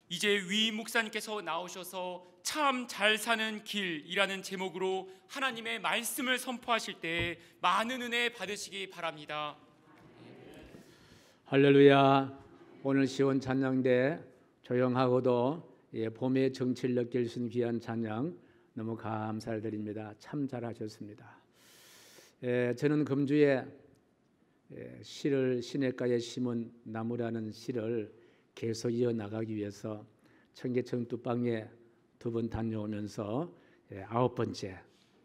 이제 위 목사님께서 나오셔서 참 잘 사는 길이라는 제목으로 하나님의 말씀을 선포하실 때 많은 은혜 받으시기 바랍니다. 할렐루야. 오늘 시온 찬양대 조용하고도 봄의 정취를 느낄 수 있는 귀한 찬양 너무 감사를 드립니다. 참 잘하셨습니다. 저는 금주에 시를 시냇가에 심은 나무라는 시를 계속 이어나가기 위해서 청계천 뚝방에 두 번 다녀오면서 9번째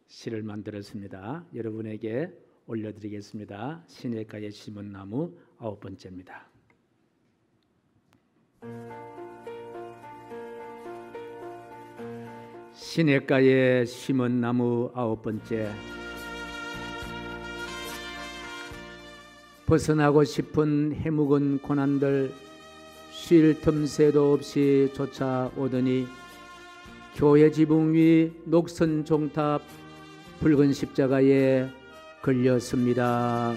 시를 만들었습니다. 여러분에게 올려드리겠습니다. 시냇가에 심은 나무 9번째입니다. 시냇가에 심은 나무 9번째. 벗어나고 싶은 해묵은 고난들 쉴 틈새도 없이 쫓아오더니 교회 지붕 위 녹슨 종탑 붉은 십자가에 걸렸습니다.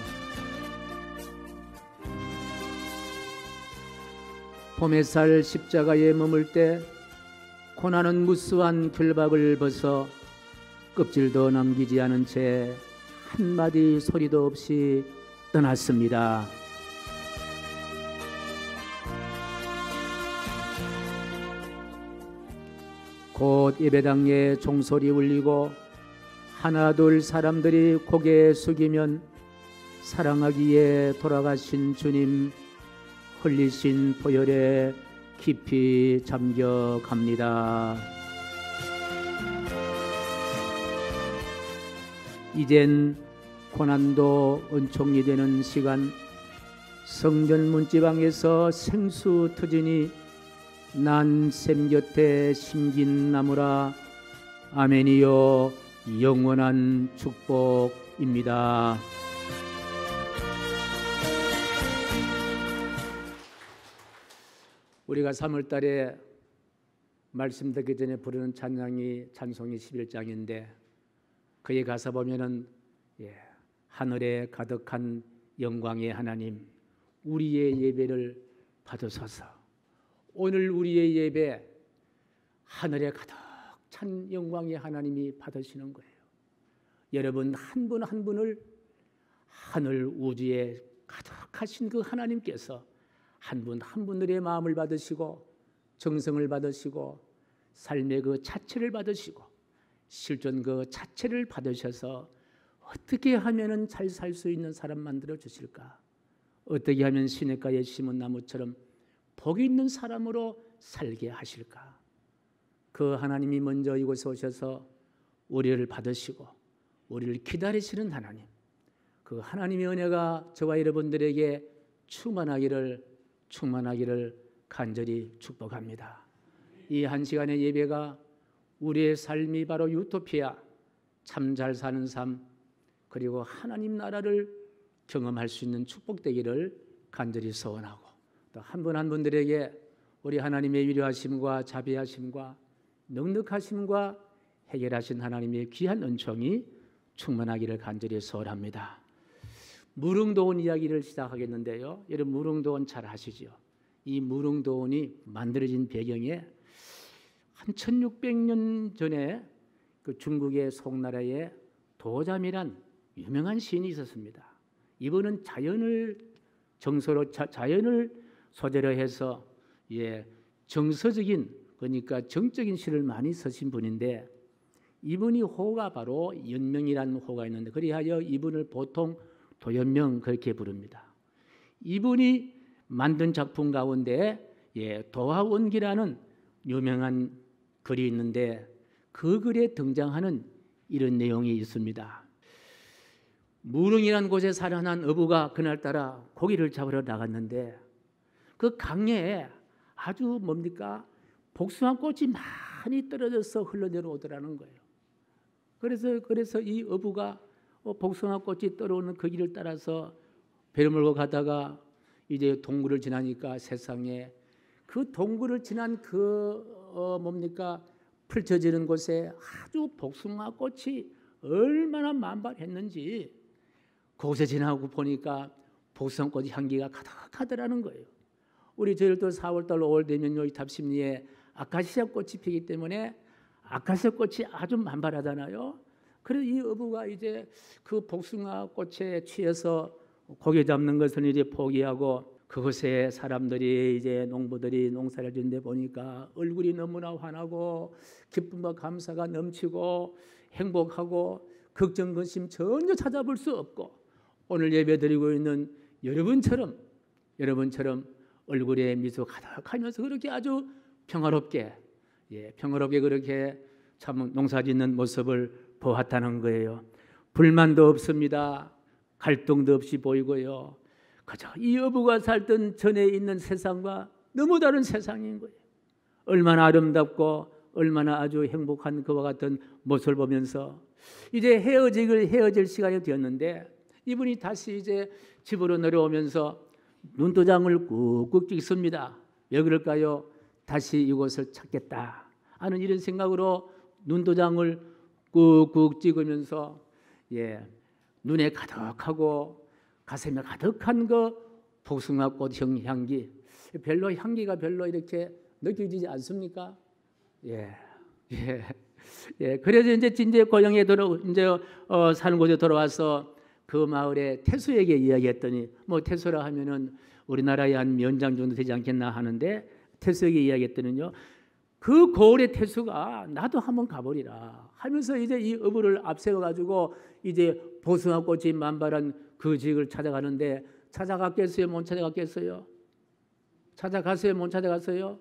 봄햇살 십자가에 머물 때 고난은 무수한 결박을 벗어 껍질도 남기지 않은 채 한마디 소리도 없이 떠났습니다. 곧 예배당에 종소리 울리고 하나둘 사람들이 고개 숙이면 사랑하기에 돌아가신 주님 흘리신 보혈에 깊이 잠겨갑니다. 이젠 고난도 은총이 되는 시간, 성전 문지방에서 생수 터지니 난 샘 곁에 심긴 나무라. 아멘이요. 영원한 축복입니다. 우리가 3월 달에 말씀 듣기 전에 부르는 찬양이 찬송이 11장인데 그에 가서 보면은 하늘에 가득한 영광의 하나님, 우리의 예배를 받으소서. 오늘 우리의 예배 하늘에 가득 찬 영광의 하나님이 받으시는 거예요. 여러분 한 분 한 분을 하늘 우주에 가득하신 그 하나님께서 한 분 한 분들의 마음을 받으시고 정성을 받으시고 삶의 그 자체를 받으시고 실존 그 자체를 받으셔서 어떻게 하면은 잘 살 수 있는 사람 만들어 주실까? 어떻게 하면 시냇가에 심은 나무처럼 복 있는 사람으로 살게 하실까? 그 하나님이 먼저 이곳에 오셔서 우리를 받으시고 우리를 기다리시는 하나님, 그 하나님의 은혜가 저와 여러분들에게 충만하기를 간절히 축복합니다. 이 한 시간의 예배가 우리의 삶이 바로 유토피아, 참 잘 사는 삶, 그리고 하나님 나라를 경험할 수 있는 축복되기를 간절히 소원하고 또 한 분 한 분들에게 우리 하나님의 위로하심과 자비하심과 넉넉하심과 해결하신 하나님의 귀한 은총이 충만하기를 간절히 소원합니다. 무릉도원 이야기를 시작하겠는데요. 여러분 무릉도원 잘 아시죠? 이 무릉도원이 만들어진 배경에 한 1600년 전에 그 중국의 송나라에 도자미란 유명한 시인이 있었습니다. 이분은 자연을 소재로 해서 정서적인, 그러니까 정적인 시를 많이 쓰신 분인데 이분이 호가 바로 연명이라는 호가 있는데 그리하여 이분을 보통 도연명 그렇게 부릅니다. 이분이 만든 작품 가운데 도화원기라는 유명한 글이 있는데 그 글에 등장하는 이런 내용이 있습니다. 무릉이라는 곳에 사는 한 어부가 그날따라 고기를 잡으러 나갔는데 그 강에 아주 복숭아 꽃이 많이 떨어져서 흘러내려오더라는 거예요. 그래서 이 어부가 복숭아 꽃이 떨어오는 그 길을 따라서 배를 몰고 가다가 이제 동굴을 지나니까 세상에 그 동굴을 지난 펼쳐지는 곳에 아주 복숭아 꽃이 얼마나 만발했는지 그곳에 지나고 보니까 복숭아꽃 향기가 가득하더라는 거예요. 우리 저희도 4월달 5월 되면요, 이 답심리에 아카시아 꽃이 피기 때문에 아카시아 꽃이 아주 만발하잖아요. 그래서 이 어부가 이제 그 복숭아 꽃에 취해서 고기 잡는 것은 이제 포기하고 그곳에 사람들이 이제 농부들이 농사를 짓는데 보니까 얼굴이 너무나 환하고 기쁨과 감사가 넘치고 행복하고 걱정 근심 전혀 찾아볼 수 없고 오늘 예배드리고 있는 여러분처럼 얼굴에 미소 가득하면서 그렇게 아주 평화롭게 평화롭게 그렇게 참 농사짓는 모습을 보았다는 거예요. 불만도 없습니다. 갈등도 없이 보이고요. 그저 이 어부가 살던 전에 있는 세상과 너무 다른 세상인 거예요. 얼마나 아름답고 얼마나 아주 행복한 그와 같은 모습을 보면서 이제 헤어질 시간이 되었는데 이분이 다시 이제 집으로 내려오면서 눈도장을 꾹꾹 찍습니다. 왜 그럴까요? 다시 이곳을 찾겠다 하는 이런 생각으로 눈도장을 꾹꾹 찍으면서 눈에 가득하고 가슴에 가득한 그 복숭아꽃 향기, 별로 향기가 별로 이렇게 느껴지지 않습니까? 그래서 이제 고향에 사는 곳에 돌아와서 그 마을에 태수에게 이야기했더니 뭐 태수라 하면은 우리나라의 한 면장 정도 되지 않겠나 하는데 태수에게 이야기했더니요. 그 고을의 태수가 나도 한번 가보리라 하면서 이제 이 어부를 앞세워 가지고 이제 복숭아 꽃이 만발한 그 지역을 찾아가는데 찾아갔겠어요? 못 찾아갔겠어요? 찾아갔어요? 못 찾아갔어요?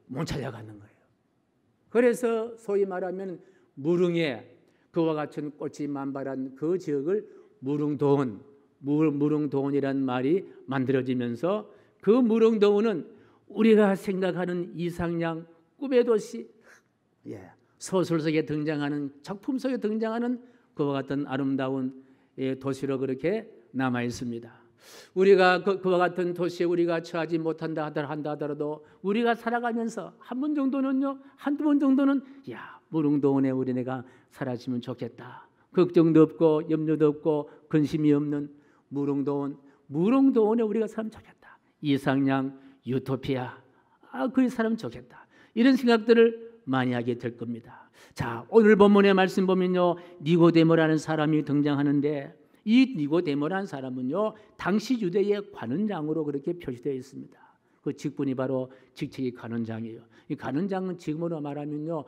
못 찾아가는 거예요. 그래서 소위 말하면 무릉에 그와 같은 꽃이 만발한 그 지역을 무릉도원이라는 말이 만들어지면서 그 무릉도원은 우리가 생각하는 이상양 꿈의 도시, 소설 속에 등장하는 작품 속에 등장하는 그와 같은 아름다운 도시로 그렇게 남아 있습니다. 우리가 그와 같은 도시에 우리가 처하지 못한다 하더라도 우리가 살아가면서 한 번 정도는요, 한두 번 정도는 무릉도원에 우리네가 살았으면 좋겠다. 걱정도 없고 염려도 없고 근심이 없는 무릉도원에 우리가 살면 좋겠다. 이상양 유토피아, 거기 살면 좋겠다. 이런 생각들을 많이 하게 될 겁니다. 자, 오늘 본문의 말씀 보면요, 니고데모라는 사람이 등장하는데 이 니고데모라는 사람은요, 당시 유대의 관원장으로 그렇게 표시되어 있습니다. 그 직분이 바로 직책이 관원장이에요. 이 관원장은 지금으로 말하면요,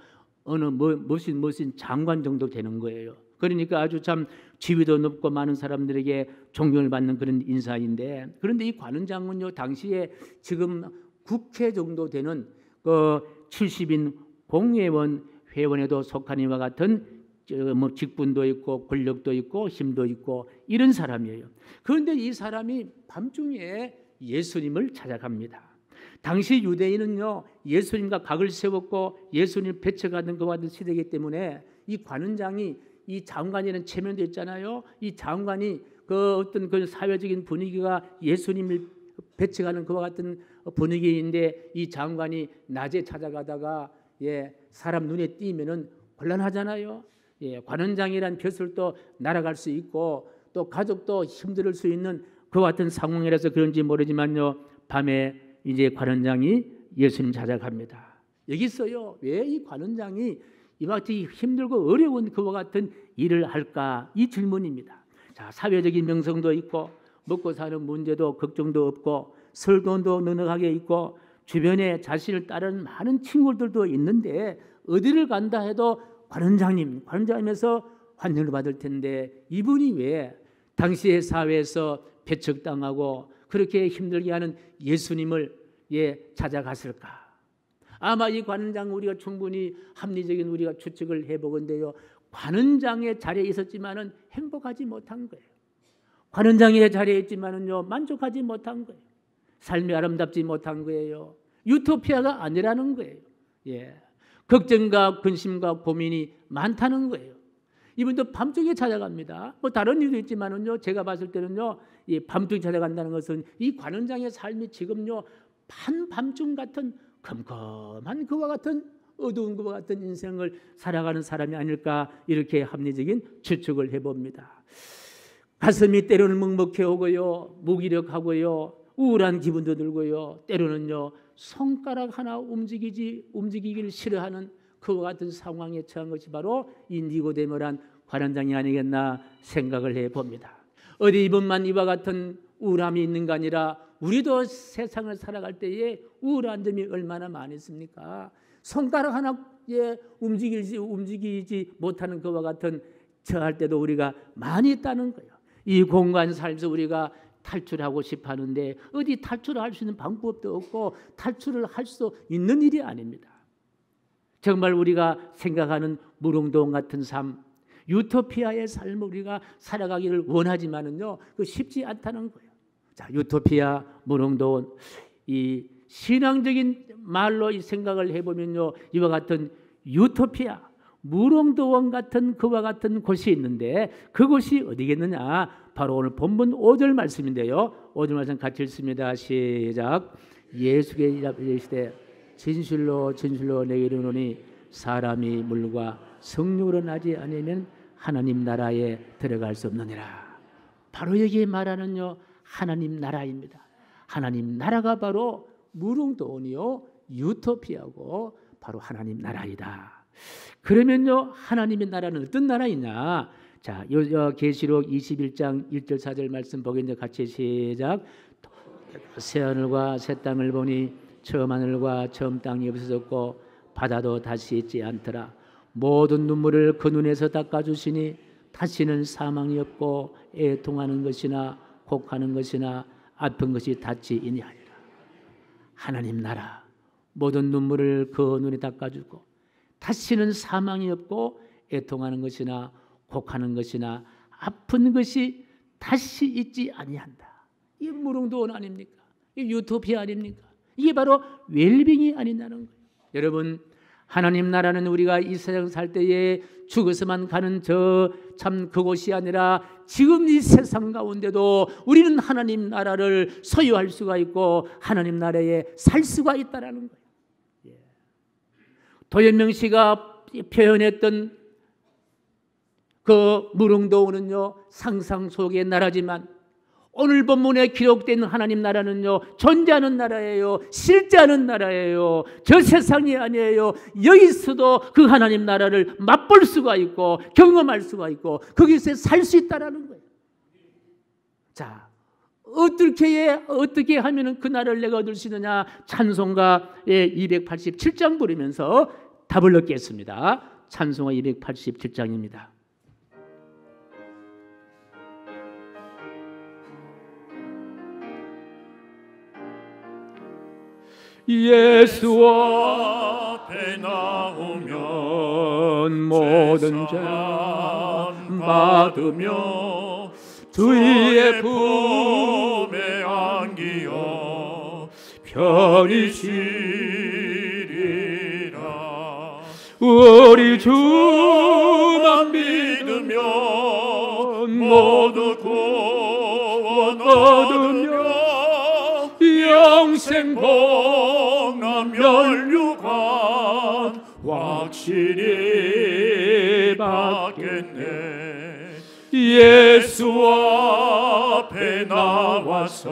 무슨 장관 정도 되는 거예요. 그러니까 아주 참 지위도 높고 많은 사람들에게 존경을 받는 그런 인사인데, 그런데 이 관원장은요, 당시에 지금 국회 정도 되는 그 70인 공회원 회원에도 속한 이와 같은 직분도 있고 권력도 있고 힘도 있고 이런 사람이에요. 그런데 이 사람이 밤중에 예수님을 찾아갑니다. 당시 유대인은요, 예수님과 각을 세웠고 예수님을 배척하는 것과 같은 시대이기 때문에 이 관원장이 이 장관이라는 체면도 있잖아요. 이 장관이 그 어떤 그 사회적인 분위기가 예수님을 배척하는 것과 같은 분위기인데 이 장관이 낮에 찾아가다가 사람 눈에 띄면은 곤란하잖아요. 관원장이란 벼슬도 날아갈 수 있고 또 가족도 힘들 수 있는 그와 같은 상황이라서 그런지 모르지만요, 밤에 이제 관원장이 예수님 찾아갑니다. 여기 있어요. 왜 이 관원장이 이와 같이 힘들고 어려운 그와 같은 일을 할까? 이 질문입니다. 자, 사회적인 명성도 있고 먹고 사는 문제도 걱정도 없고 설돈도 넉넉하게 있고 주변에 자신을 따르는 많은 친구들도 있는데 어디를 간다 해도 관원장님에서 환영을 받을 텐데 이분이 왜 당시의 사회에서 배척당하고 그렇게 힘들게 하는 예수님을 찾아갔을까? 아마 이 관원장 우리가 충분히 합리적인 우리가 추측을 해보건데요, 관원장의 자리에 있었지만은 행복하지 못한 거예요. 관원장의 자리에 있지만은요, 만족하지 못한 거예요. 삶이 아름답지 못한 거예요. 유토피아가 아니라는 거예요. 걱정과 근심과 고민이 많다는 거예요. 이분도 밤중에 찾아갑니다. 뭐 다른 이유도 있지만은요, 제가 봤을 때는요, 이 밤중에 찾아간다는 것은 이 관원장의 삶이 지금요, 밤중 같은 컴컴한 그와 같은 어두운 것과 같은 인생을 살아가는 사람이 아닐까, 이렇게 합리적인 추측을 해봅니다. 가슴이 때로는 먹먹해 오고요, 무기력하고요, 우울한 기분도 들고요. 때로는요 손가락 하나 움직이기를 싫어하는 그와 같은 상황에 처한 것이 바로 이 니고데모란 관원장이 아니겠나 생각을 해봅니다. 어디 이분만 이와 같은 우울함이 있는 게 아니라 우리도 세상을 살아갈 때에 우울한 점이 얼마나 많이 있습니까? 손가락 하나 움직이지 못하는 그와 같은 처할 때도 우리가 많이 있다는 거예요. 이 공간 삶에서 우리가 탈출하고 싶어 하는데 어디 탈출할 수 있는 방법도 없고 탈출을 할 수 있는 일이 아닙니다. 정말 우리가 생각하는 무릉도원 같은 삶, 유토피아의 삶을 우리가 살아가기를 원하지만은요, 그 쉽지 않다는 거예요. 자, 유토피아, 무릉도원, 이 신앙적인 말로 이 생각을 해보면요, 이와 같은 유토피아, 무릉도원 같은 그와 같은 곳이 있는데 그곳이 어디겠느냐? 바로 오늘 본문 5절 말씀인데요. 5절 말씀 같이 읽습니다. 시작. 예수께 이르시되 진실로 진실로 내게 이르노니 사람이 물과 성령으로 나지 아니면 하나님 나라에 들어갈 수 없느니라. 바로 여기에 말하는요 하나님 나라입니다. 하나님 나라가 바로 무릉도원이요 유토피아고 바로 하나님 나라이다. 그러면요 하나님의 나라는 어떤 나라이냐? 자, 계시록 21장 1절 4절 말씀 보겠는데 같이 시작. 새 하늘과 새 땅을 보니 처음 하늘과 처음 땅이 없어졌고 바다도 다시 있지 않더라. 모든 눈물을 그 눈에서 닦아주시니 다시는 사망이 없고 애통하는 것이나 곡하는 것이나 아픈 것이 닿지 아니하리라. 하나님 나라, 모든 눈물을 그 눈에 닦아주고 다시는 사망이 없고 애통하는 것이나 곡하는 것이나 아픈 것이 다시 있지 아니한다. 이게 무릉도원 아닙니까? 이게 유토피아 아닙니까? 이게 바로 웰빙이 아니냐는 거예요. 여러분, 하나님 나라는 우리가 이 세상 살 때에 죽어서만 가는 참 그곳이 아니라 지금 이 세상 가운데도 우리는 하나님 나라를 소유할 수가 있고 하나님 나라에 살 수가 있다라는 거예요. 도연명 씨가 표현했던 그 무릉도원은요 상상 속의 나라지만 오늘 본문에 기록된 하나님 나라는요 존재하는 나라예요. 실제하는 나라예요. 저 세상이 아니에요. 여기서도 그 하나님 나라를 맛볼 수가 있고 경험할 수가 있고 거기서 살 수 있다라는 거예요. 자, 어떻게 하면은 그 나라를 내가 얻을 수 있느냐? 찬송가의 287장 부르면서 답을 얻겠습니다. 찬송가 287장입니다. 예수 앞에 나오면 모든 죄 받으며 주의 품에 안기어 편히 쉬리라. 우리 주만 믿으면 모두 구원 얻으며 영생 복남 멸류관 확실히 받겠네. 예수 앞에 나와서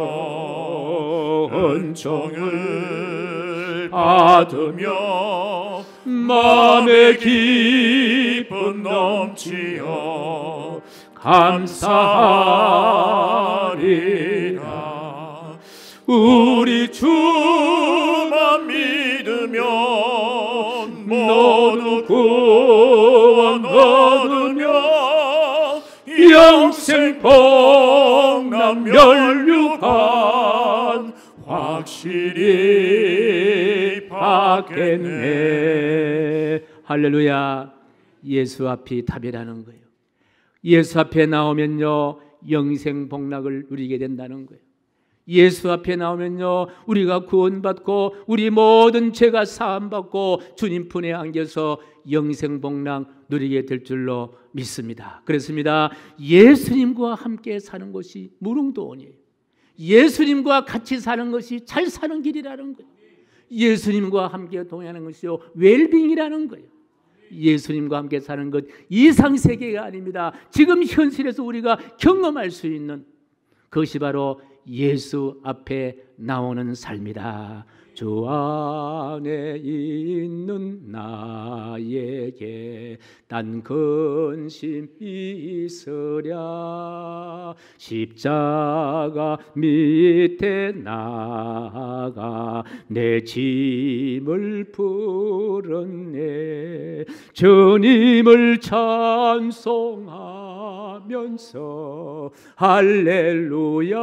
은총을 받으며 마음의 기쁨 넘치어 감사하리라. 우리 주만 믿으면 모두 구원 얻으며 영생 복남 멸류관 확실히 받겠네. 할렐루야. 예수 앞이 답이라는 거예요. 예수 앞에 나오면요 영생 복락을 누리게 된다는 거예요. 예수 앞에 나오면요 우리가 구원받고 우리 모든 죄가 사함받고 주님 품에 안겨서 영생복락 누리게 될 줄로 믿습니다. 그렇습니다. 예수님과 함께 사는 것이 무릉도원이에요. 예수님과 같이 사는 것이 잘 사는 길이라는 거예요. 예수님과 함께 동행하는 것이요 웰빙이라는 거예요. 예수님과 함께 사는 것 이상세계가 아닙니다. 지금 현실에서 우리가 경험할 수 있는 그것이 바로 예수 앞에 나오는 삶이다. 주 안에 있는 나에게 딴 근심이 있으랴. 십자가 밑에 나가 내 짐을 풀었네. 주님을 찬송하면서 할렐루야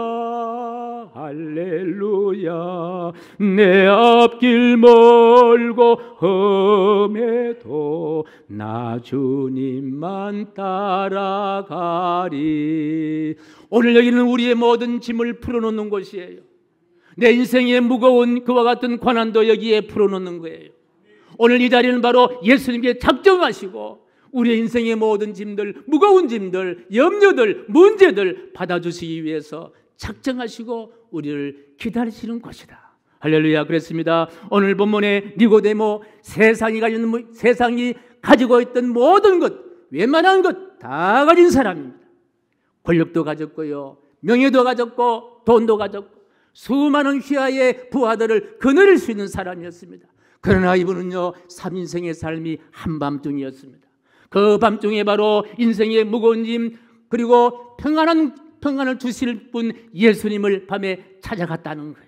할렐루야. 내 앞길 멀고 험해도 나 주님만 따라가리. 오늘 여기는 우리의 모든 짐을 풀어놓는 곳이에요. 내 인생의 무거운 그와 같은 고난도 여기에 풀어놓는 거예요. 오늘 이 자리는 바로 예수님께 작정하시고 우리의 인생의 모든 짐들, 무거운 짐들, 염려들, 문제들 받아주시기 위해서 작정하시고 우리를 기다리시는 곳이다. 할렐루야. 그랬습니다. 오늘 본문에 니고데모, 세상이 가지고 있던 모든 것, 웬만한 것 다 가진 사람입니다. 권력도 가졌고요, 명예도 가졌고, 돈도 가졌고, 수많은 휘하의 부하들을 거느릴 수 있는 사람이었습니다. 그러나 이분은요, 3인생의 삶이 한밤중이었습니다. 그 밤중에 바로 인생의 무거운 짐, 그리고 평안을 주실 분 예수님을 밤에 찾아갔다는 거예요.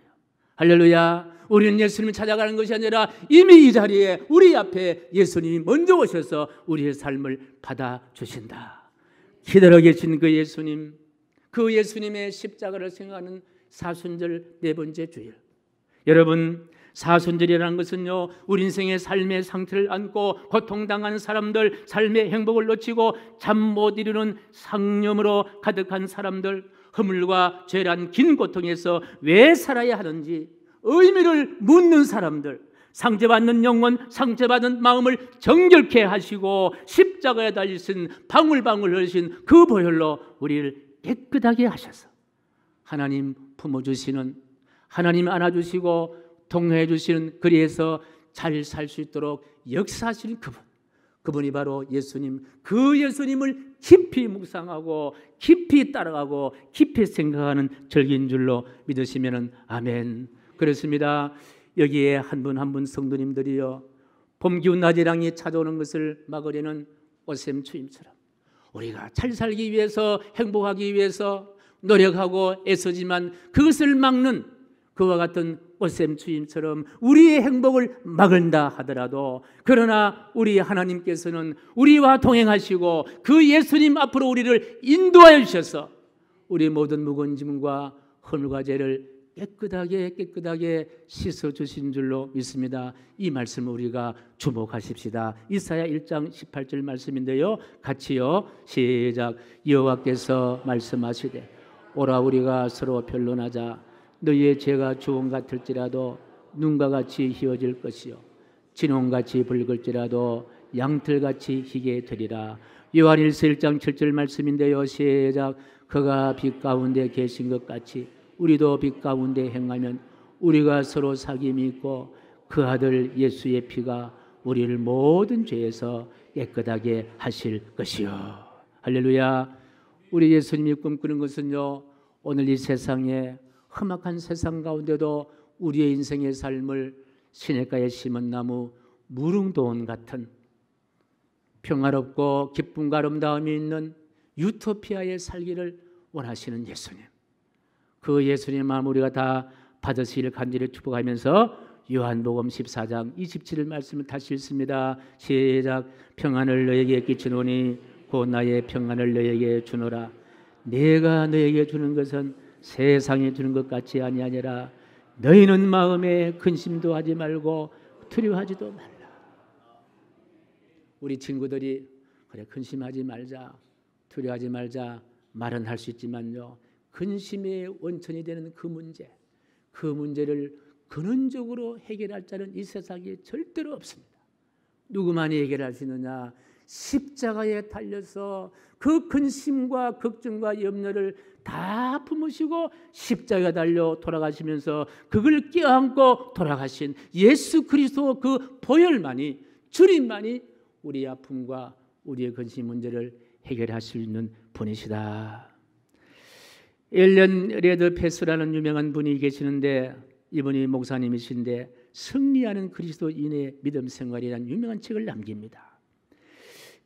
할렐루야. 우리는 예수님을 찾아가는 것이 아니라 이미 이 자리에 우리 앞에 예수님이 먼저 오셔서 우리의 삶을 받아주신다. 기다려 계신 그 예수님, 그 예수님의 십자가를 생각하는 사순절 네 번째 주일. 여러분, 사순절이라는 것은요, 우리 인생의 삶의 상태를 안고 고통당하는 사람들, 삶의 행복을 놓치고 잠 못 이루는 상념으로 가득한 사람들, 허물과 죄란 긴 고통에서 왜 살아야 하는지 의미를 묻는 사람들, 상처받는 영혼, 상처받은 마음을 정결케 하시고 십자가에 달리신 방울방울 흘리신 그 보혈로 우리를 깨끗하게 하셔서 하나님 품어주시는, 하나님 안아주시고 동행해 주시는, 그리해서 잘 살 수 있도록 역사하시는 그분이 바로 예수님. 그 예수님을 깊이 묵상하고 깊이 따라가고 깊이 생각하는 절기인 줄로 믿으시면 아멘. 그렇습니다. 여기에 한 분 한 분 성도님들이요, 봄 기운 나지랑이 찾아오는 것을 막으려는 오셈 추임처럼 우리가 잘 살기 위해서, 행복하기 위해서 노력하고 애쓰지만 그것을 막는 그와 같은 오셈 추임처럼 우리의 행복을 막은다 하더라도, 그러나 우리 하나님께서는 우리와 동행하시고 그 예수님 앞으로 우리를 인도하여 주셔서 우리 모든 무거운 짐과 허물과 죄를 깨끗하게 씻어 주신 줄로 믿습니다. 이 말씀을 우리가 주목하십시다. 이사야 1장 18절 말씀인데요, 같이요, 시작. 여호와께서 말씀하시되 오라 우리가 서로 변론하자. 너희의 죄가 주홍 같을지라도 눈과 같이 희어질 것이요 진홍같이 붉을지라도 양털같이 희게 되리라. 요한일서 1장 7절 말씀인데요, 시작. 그가 빛 가운데 계신 것 같이 우리도 빛 가운데 행하면 우리가 서로 사귐이 있고 그 아들 예수의 피가 우리를 모든 죄에서 깨끗하게 하실 것이요. 할렐루야. 우리 예수님이 꿈꾸는 것은요, 오늘 이 세상에, 험악한 세상 가운데도 우리의 인생의 삶을 시냇가에 심은 나무 무릉도원 같은 평화롭고 기쁨과 아름다움이 있는 유토피아에 살기를 원하시는 예수님. 그 예수님의 마음 우리가 다 받으시기를 간절히 축복하면서 요한복음 14장 27절 말씀을 다시 읽습니다. 시작. 평안을 너에게 끼치노니 곧 나의 평안을 너에게 주노라. 내가 너에게 주는 것은 세상에 주는 것 같이 아니하니라. 너희는 마음에 근심도 하지 말고 두려워하지도 말라. 우리 친구들이 그래 근심하지 말자, 두려워하지 말자 말은 할 수 있지만요, 근심의 원천이 되는 그 문제를 근원적으로 해결할 자는 이 세상에 절대로 없습니다. 누구만이 해결할 수 있느냐? 십자가에 달려서 그 근심과 걱정과 염려를 다 품으시고 십자가에 달려 돌아가시면서 그걸 껴안고 돌아가신 예수 그리스도 그 보혈만이, 주님만이 우리의 아픔과 우리의 근심 문제를 해결할 수 있는 분이시다. 앨런 레드 패스라는 유명한 분이 계시는데 이분이 목사님이신데 승리하는 그리스도인의 믿음 생활이라는 유명한 책을 남깁니다.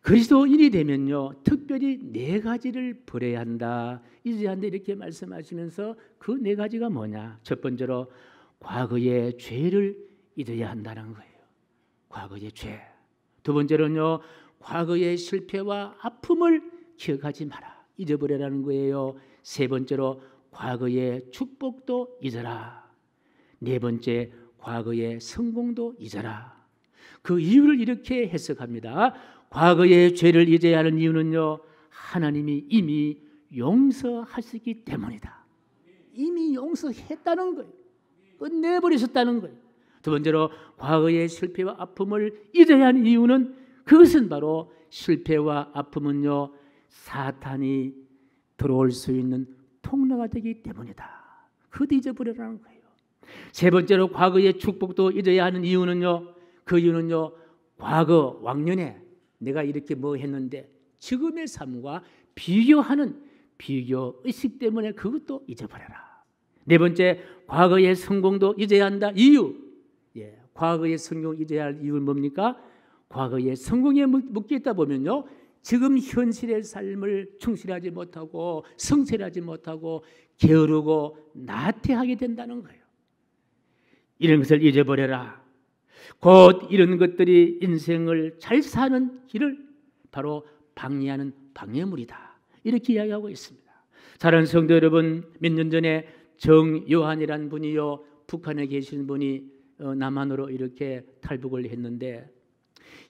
그리스도인이 되면요 특별히 4가지를 버려야 한다, 잊어야 한다 이렇게 말씀하시면서 그 4가지가 뭐냐? 첫 번째로 과거의 죄를 잊어야 한다는 거예요. 과거의 죄. 두 번째로는요 과거의 실패와 아픔을 기억하지 마라, 잊어버려라는 거예요. 세 번째로 과거의 축복도 잊어라. 네 번째 과거의 성공도 잊어라. 그 이유를 이렇게 해석합니다. 과거의 죄를 잊어야 하는 이유는요 하나님이 이미 용서하시기 때문이다. 이미 용서했다는 거예요. 끝내버리셨다는 거예요. 두 번째로 과거의 실패와 아픔을 잊어야 하는 이유는 그것은 바로 실패와 아픔은요 사탄이 들어올 수 있는 통로가 되기 때문이다. 그것도 잊어버리라는 거예요. 세 번째로 과거의 축복도 잊어야 하는 이유는요 그 이유는요 과거 왕년에 내가 이렇게 뭐 했는데 지금의 삶과 비교하는 비교의식 때문에 그것도 잊어버려라. 네 번째 과거의 성공도 잊어야 한다. 이유, 과거의 성공 잊어야 할 이유는 뭡니까? 과거의 성공에 묶여 있다 보면요 지금 현실의 삶을 충실하지 못하고 성실하지 못하고 게으르고 나태하게 된다는 거예요. 이런 것을 잊어버려라. 곧 이런 것들이 인생을 잘 사는 길을 바로 방해하는 방해물이다. 이렇게 이야기하고 있습니다. 사랑하는 성도 여러분, 몇 년 전에 정요한이라는 분이요 북한에 계신 분이 남한으로 이렇게 탈북을 했는데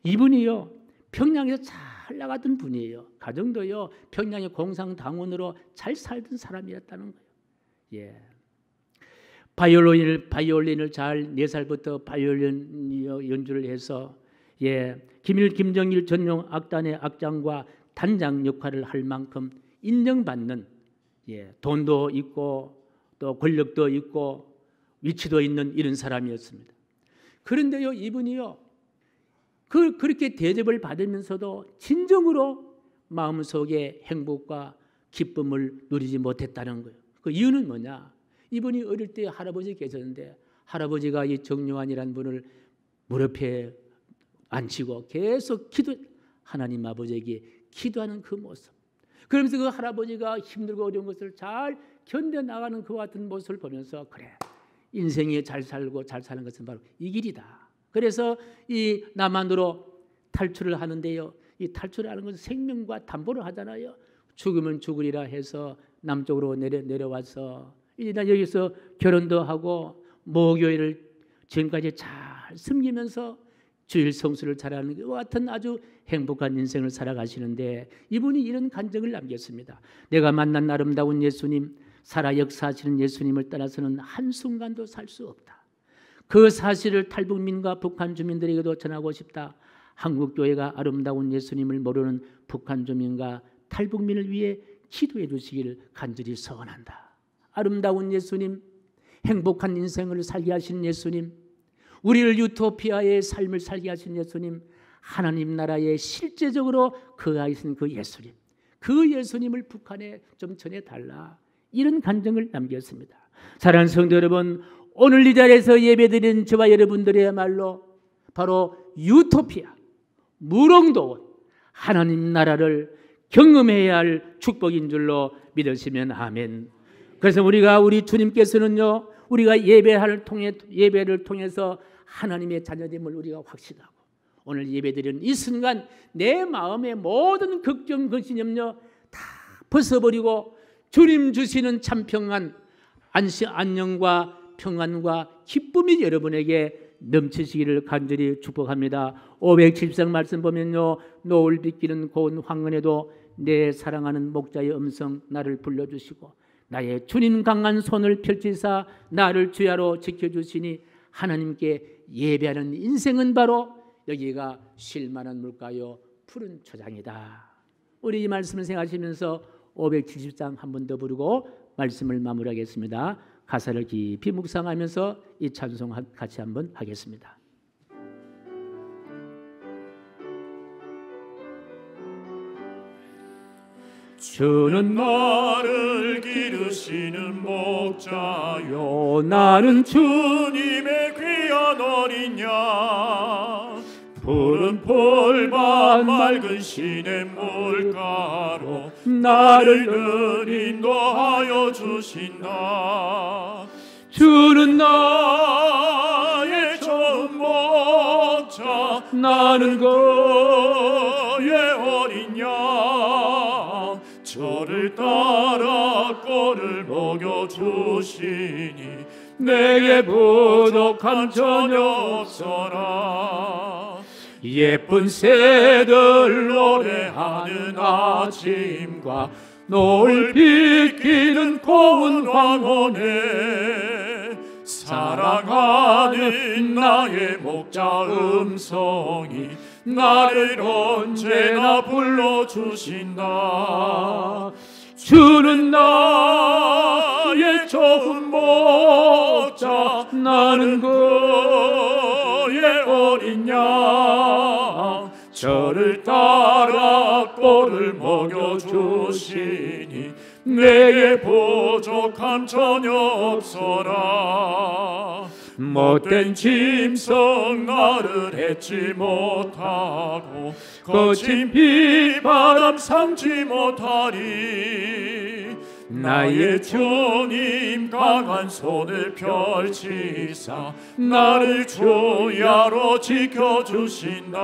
이분이요 평양에서 잘 나가던 분이에요. 가정도요 평양의 공상당원으로 잘 살던 사람이었다는 거예요. 바이올린을 잘 4살부터 바이올린 연주를 해서 김정일 전용 악단의 악장과 단장 역할을 할 만큼 인정받는 돈도 있고 또 권력도 있고 위치도 있는 이런 사람이었습니다. 그런데요 이분이요 그렇게 대접을 받으면서도 진정으로 마음속에 행복과 기쁨을 누리지 못했다는 거예요. 그 이유는 뭐냐? 이분이 어릴 때 할아버지 계셨는데 할아버지가 이 정요한이라는 분을 무릎에 앉히고 계속 하나님 아버지에게 기도하는 그 모습, 그러면서 그 할아버지가 힘들고 어려운 것을 잘 견뎌나가는 그와 같은 모습을 보면서 그래 인생에 잘 살고 잘 사는 것은 바로 이 길이다. 그래서 이 남한으로 탈출을 하는데요 이 탈출하는 것은 생명과 담보를 하잖아요. 죽으면 죽으리라 해서 남쪽으로 내려와서 일단 여기서 결혼도 하고 모교회를 지금까지 잘 섬기면서 주일 성수를 잘하는 것과 같은 아주 행복한 인생을 살아가시는데 이분이 이런 간증을 남겼습니다. 내가 만난 아름다운 예수님, 살아 역사하시는 예수님을 떠나서는 한순간도 살 수 없다. 그 사실을 탈북민과 북한 주민들에게도 전하고 싶다. 한국교회가 아름다운 예수님을 모르는 북한 주민과 탈북민을 위해 기도해 주시기를 간절히 소원한다. 아름다운 예수님, 행복한 인생을 살게 하신 예수님, 우리를 유토피아의 삶을 살게 하신 예수님, 하나님 나라에 실제적으로 거하신 그 예수님, 그 예수님을 북한에 좀 전해달라. 이런 간증을 남겼습니다. 사랑하는 성도 여러분, 오늘 이 자리에서 예배드리는 저와 여러분들이야말로 바로 유토피아, 무릉도원, 하나님 나라를 경험해야 할 축복인 줄로 믿으시면 아멘. 그래서 우리 주님께서는요, 우리가 예배를 통해서 하나님의 자녀됨을 우리가 확신하고 오늘 예배드리는 이 순간 내 마음의 모든 걱정, 근심, 염려 다 벗어버리고 주님 주시는 참 평안, 안녕과 평안과 기쁨이 여러분에게 넘치시기를 간절히 축복합니다. 573 말씀 보면요, 노을 비끼는 고운 황혼에도 내 사랑하는 목자의 음성 나를 불러주시고 나의 주님 강한 손을 펼치사 나를 주야로 지켜주시니 하나님께 예배하는 인생은 바로 여기가 쉴만한 물가요 푸른 초장이다. 우리 이 말씀을 생각하시면서 573 한 번 더 부르고 말씀을 마무리하겠습니다. 가사를 깊이 묵상하면서 이 찬송 같이 한번 하겠습니다. 주는 나를 기르시는 목자요 나는 주님의 귀한 어린 양 푸른 풀밭 맑은 시냇 물가로 나를 늘 인도하여 주신다. 주는 나의 좋은 목자 나는 그의 어린 양 저를 따라 꼴을 먹여주시니 내게 부족함 전혀 없어라. 예쁜 새들 노래하는 아침과 노을 비키는 고운 황혼에 사랑하는 나의 목자 음성이 나를 언제나 불러주신다. 주는 나의 좋은 목자 나는 그의 어린 양 저를 따라 꼴을 먹여주시니 내게 부족함 전혀 없어라. 못된 짐승 나를 해치 못하고 거친 비바람 삼지 못하리. 나의 주님 강한 손을 펼치사 나를 주야로 지켜주신다.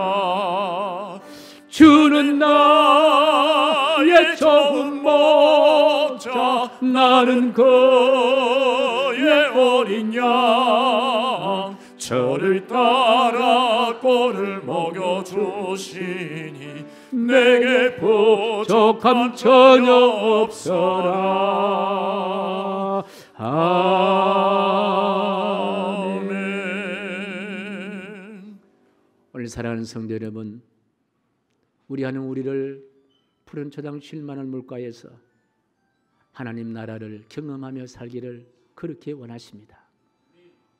주는 나의 좋은 목자 나는 그의 어린 양 저를 따라 꼴을 먹여주시니 내게 부족함 전혀 없어라. 아멘. 오늘 사랑하는 성도 여러분, 우리 하나님 우리를 푸른 초장 쉴 만한 물가에서 하나님 나라를 경험하며 살기를 그렇게 원하십니다.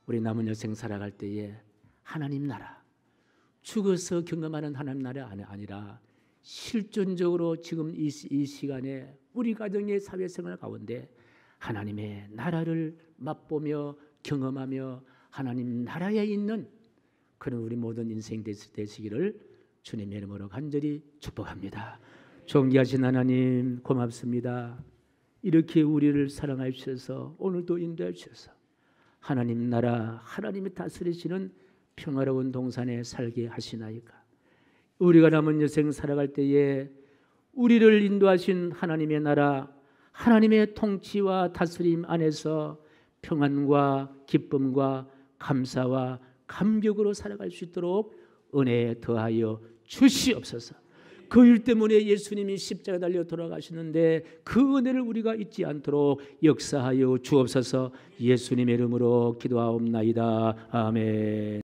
우리 남은 여생 살아갈 때에 하나님 나라, 죽어서 경험하는 하나님 나라 아니라 실존적으로 지금 이 시간에 우리 가정의 사회생활 가운데 하나님의 나라를 맛보며 경험하며 하나님 나라에 있는 그런 우리 모든 인생 되시기를 주님의 이름으로 간절히 축복합니다. 존귀하신 하나님 고맙습니다. 이렇게 우리를 사랑하여 주셔서 오늘도 인도해 주셔서 하나님 나라 하나님이 다스리시는 평화로운 동산에 살게 하시나이까. 우리가 남은 여생 살아갈 때에 우리를 인도하신 하나님의 나라 하나님의 통치와 다스림 안에서 평안과 기쁨과 감사와 감격으로 살아갈 수 있도록 은혜 더하여 주시옵소서. 그 일 때문에 예수님이 십자가 달려 돌아가시는데 그 은혜를 우리가 잊지 않도록 역사하여 주옵소서. 예수님의 이름으로 기도하옵나이다. 아멘.